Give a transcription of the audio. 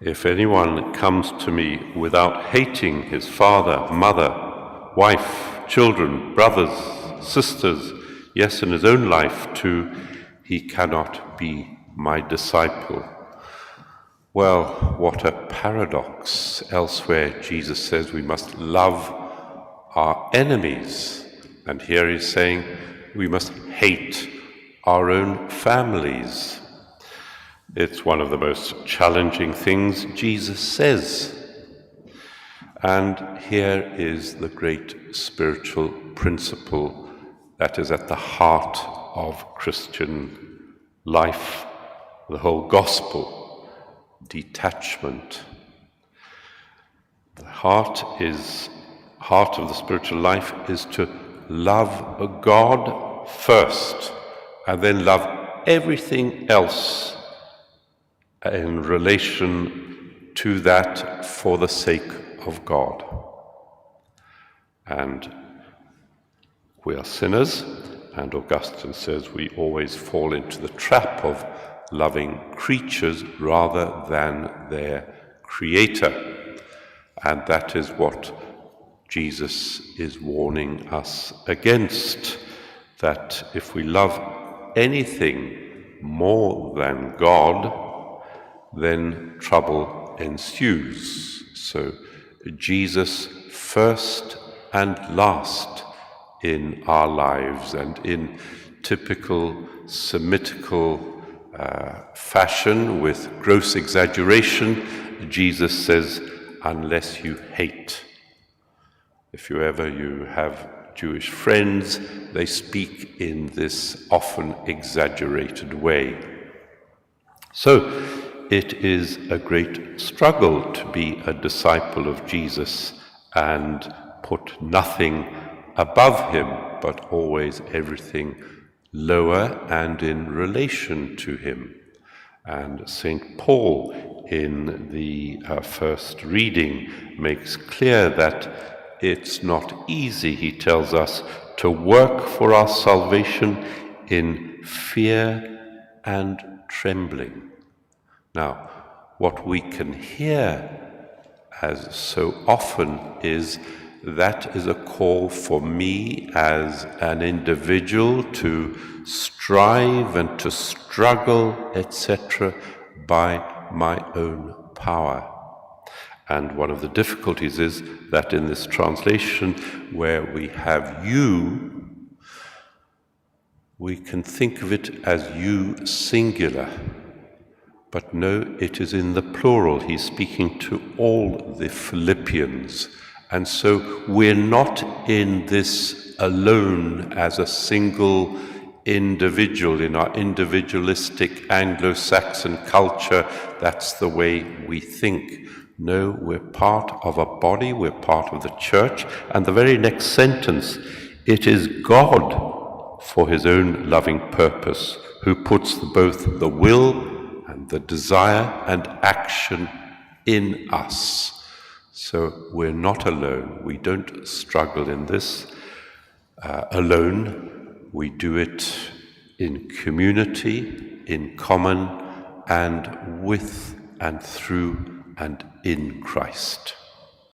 If anyone comes to me without hating his father, mother, wife, children, brothers, sisters, yes, and his own life too, he cannot be my disciple. Well, what a paradox. Elsewhere, Jesus says we must love our enemies. And here he's saying we must hate our own families. It's one of the most challenging things Jesus says. And here is the great spiritual principle that is at the heart of Christian life, the whole gospel: detachment. The heart of the spiritual life is to love God first, and then love everything else in relation to that for the sake of God. And we are sinners, and Augustine says we always fall into the trap of loving creatures rather than their creator. And that is what Jesus is warning us against, that if we love anything more than God, then trouble ensues. So Jesus first and last in our lives, and in typical Semitical fashion, with gross exaggeration, Jesus says, unless you hate. If you have Jewish friends, they speak in this often exaggerated way. So it is a great struggle to be a disciple of Jesus and put nothing above him, but always everything lower and in relation to him. And St. Paul, in the first reading, makes clear that it's not easy, he tells us, to work for our salvation in fear and trembling. Now, what we can hear, as so often, is that is a call for me as an individual to strive and to struggle, etc., by my own power. And one of the difficulties is that in this translation, where we have you, we can think of it as you singular. But no, it is in the plural. He's speaking to all the Philippians. And so we're not in this alone as a single individual in our individualistic Anglo-Saxon culture. That's the way we think. No, we're part of a body, we're part of the church. And the very next sentence, it is God, for his own loving purpose, who puts both the will and the desire and action in us. So we're not alone. We don't struggle in this alone. We do it in community, in common, and with and through and in Christ.